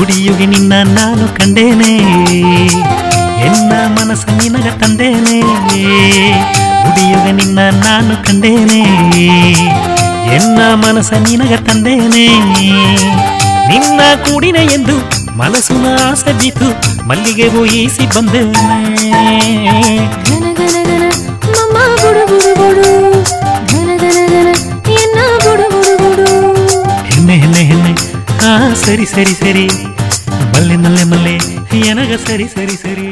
ಗುಡಿಯುಗೆ ನಿನ್ನ ನಾನು ಕಂಡೇನೆ ಎನ್ನ ಮನಸ್ಸ ನಿನಗ ತಂದೇನೆ ಗುಡಿಯುಗೆ ನಿನ್ನ ನಾನು ಕಂಡೇನೆ ಎನ್ನ ಮನಸ್ಸ ನಿನಗ ತಂದೇನೆ ನಿನ್ನ ಕೂಡಿನ ಎಂದು ಮನಸ್ಸಿನ ಆಸೆ ಬಿತ್ತು ಮಲ್ಲಿಗೆ ಊಹಿಸಿ ಬಂದೇನೆ ಹೆಣ್ಣೆ ಹೆಣ್ಣೆ ಹೆಣ್ಣೆ ಸರಿ ಸರಿ ಸರಿ ಮಲ್ಲೆ ಮಲ್ಲೆ ಮಲ್ಲೆ ಎನಗ ಸರಿ ಸರಿ ಸರಿ